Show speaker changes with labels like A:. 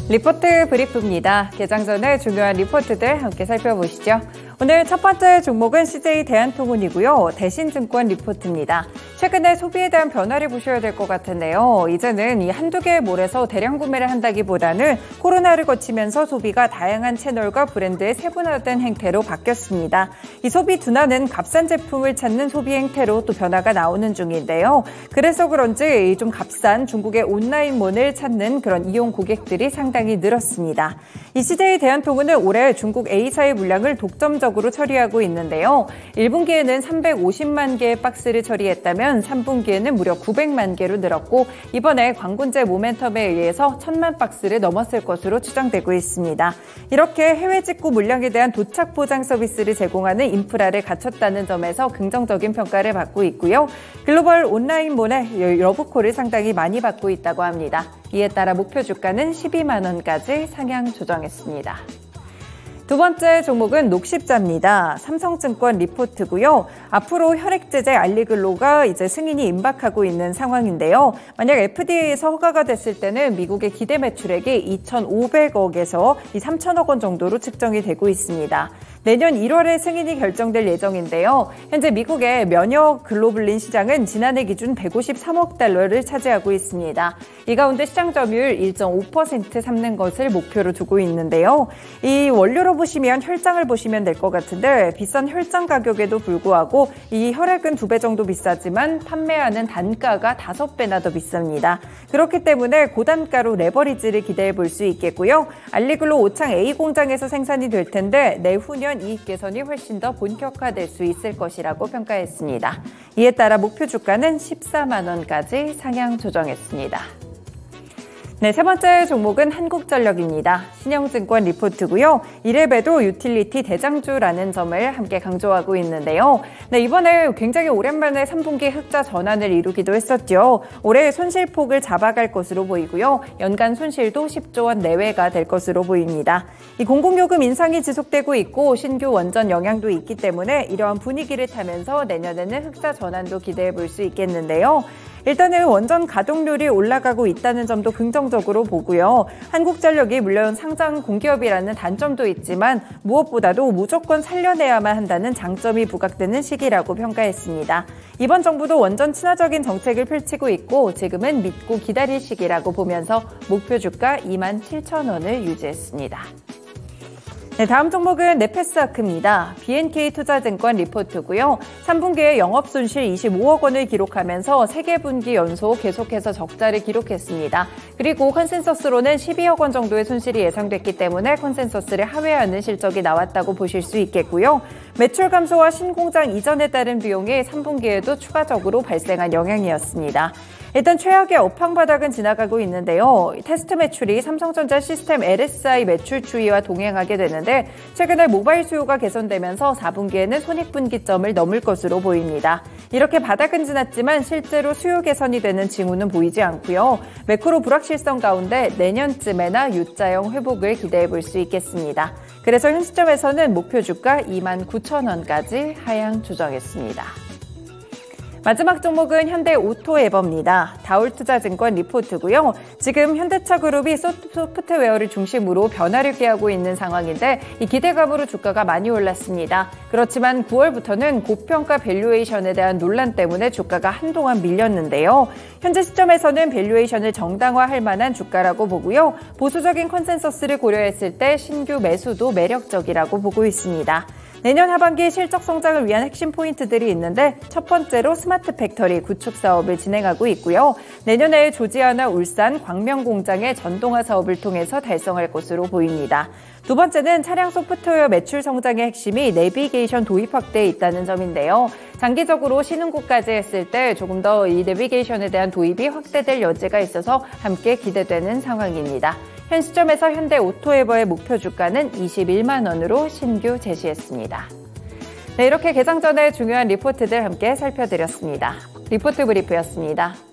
A: 리포트 브리프입니다. 개장 전에 중요한 리포트들 함께 살펴보시죠. 오늘 첫 번째 종목은 CJ 대한통운이고요. 대신증권 리포트입니다. 최근에 소비에 대한 변화를 보셔야 될 것 같은데요. 이제는 이 한두 개의 몰에서 대량 구매를 한다기보다는 코로나를 거치면서 소비가 다양한 채널과 브랜드의 세분화된 행태로 바뀌었습니다. 이 소비 둔화는 값싼 제품을 찾는 소비 행태로 또 변화가 나오는 중인데요. 그래서 그런지 좀 값싼 중국의 온라인몰을 찾는 그런 이용 고객들이 상당히 늘었습니다. 이 CJ 대한통운은 올해 중국 A사의 물량을 독점적으로 처리하고 있는데요. 1분기에는 350만 개의 박스를 처리했다면 3분기에는 무려 900만 개로 늘었고 이번에 관군제 모멘텀에 의해서 1000만 박스를 넘었을 것으로 추정되고 있습니다. 이렇게 해외 직구 물량에 대한 도착 보장 서비스를 제공하는 인프라를 갖췄다는 점에서 긍정적인 평가를 받고 있고요. 글로벌 온라인몰의 러브콜을 상당히 많이 받고 있다고 합니다. 이에 따라 목표 주가는 12만 원까지 상향 조정했습니다. 두 번째 종목은 녹십자입니다. 삼성증권 리포트고요. 앞으로 혈액제제 알리글로가 이제 승인이 임박하고 있는 상황인데요. 만약 FDA에서 허가가 됐을 때는 미국의 기대 매출액이 2,500억에서 3,000억 원 정도로 측정이 되고 있습니다. 내년 1월에 승인이 결정될 예정인데요. 현재 미국의 면역 글로불린 시장은 지난해 기준 153억 달러를 차지하고 있습니다. 이 가운데 시장 점유율 1.5% 삼는 것을 목표로 두고 있는데요. 이 원료로 보시면 혈장을 보시면 될 것 같은데 비싼 혈장 가격에도 불구하고 이 혈액은 2배 정도 비싸지만 판매하는 단가가 5배나 더 비쌉니다. 그렇기 때문에 고단가로 레버리지를 기대해 볼 수 있겠고요. 알리글로 오창 A 공장에서 생산이 될 텐데 내후년 이익 개선이 훨씬 더 본격화될 수 있을 것이라고 평가했습니다. 이에 따라 목표 주가는 14만 원까지 상향 조정했습니다. 네, 세 번째 종목은 한국전력입니다. 신영증권 리포트고요. 이래봬도 유틸리티 대장주라는 점을 함께 강조하고 있는데요. 네, 이번에 굉장히 오랜만에 3분기 흑자 전환을 이루기도 했었죠. 올해 손실폭을 잡아갈 것으로 보이고요. 연간 손실도 10조 원 내외가 될 것으로 보입니다. 이 공공요금 인상이 지속되고 있고 신규 원전 영향도 있기 때문에 이러한 분위기를 타면서 내년에는 흑자 전환도 기대해 볼 수 있겠는데요. 일단은 원전 가동률이 올라가고 있다는 점도 긍정적으로 보고요. 한국전력이 물론 상장 공기업이라는 단점도 있지만 무엇보다도 무조건 살려내야만 한다는 장점이 부각되는 시기라고 평가했습니다. 이번 정부도 원전 친화적인 정책을 펼치고 있고 지금은 믿고 기다릴 시기라고 보면서 목표 주가 27,000원을 유지했습니다. 네, 다음 종목은 네페스아크입니다. BNK투자증권 리포트고요. 3분기에 영업손실 25억 원을 기록하면서 3개 분기 연속 계속해서 적자를 기록했습니다. 그리고 컨센서스로는 12억 원 정도의 손실이 예상됐기 때문에 컨센서스를 하회하는 실적이 나왔다고 보실 수 있겠고요. 매출 감소와 신공장 이전에 따른 비용이 3분기에도 추가적으로 발생한 영향이었습니다. 일단 최악의 업황 바닥은 지나가고 있는데요. 테스트 매출이 삼성전자 시스템 LSI 매출 추이와 동행하게 되는데 최근에 모바일 수요가 개선되면서 4분기에는 손익분기점을 넘을 것으로 보입니다. 이렇게 바닥은 지났지만 실제로 수요 개선이 되는 징후는 보이지 않고요. 매크로 불확실성 가운데 내년쯤에나 U자형 회복을 기대해 볼 수 있겠습니다. 그래서 현 시점에서는 목표 주가 29,000원까지 하향 조정했습니다. 마지막 종목은 현대오토에버입니다. 다올투자증권 리포트고요. 지금 현대차그룹이 소프트웨어를 중심으로 변화를 꾀하고 있는 상황인데 이 기대감으로 주가가 많이 올랐습니다. 그렇지만 9월부터는 고평가 밸류에이션에 대한 논란 때문에 주가가 한동안 밀렸는데요. 현재 시점에서는 밸류에이션을 정당화할 만한 주가라고 보고요. 보수적인 컨센서스를 고려했을 때 신규 매수도 매력적이라고 보고 있습니다. 내년 하반기 실적 성장을 위한 핵심 포인트들이 있는데 첫 번째로 스마트 팩토리 구축 사업을 진행하고 있고요. 내년에 조지아나 울산, 광명 공장의 전동화 사업을 통해서 달성할 것으로 보입니다. 두 번째는 차량 소프트웨어 매출 성장의 핵심이 내비게이션 도입 확대에 있다는 점인데요. 장기적으로 신흥국까지 했을 때 조금 더 이 내비게이션에 대한 도입이 확대될 여지가 있어서 함께 기대되는 상황입니다. 현 시점에서 현대오토에버의 목표 주가는 21만 원으로 신규 제시했습니다. 네, 이렇게 개장 전에 중요한 리포트들 함께 살펴드렸습니다. 리포트 브리프였습니다.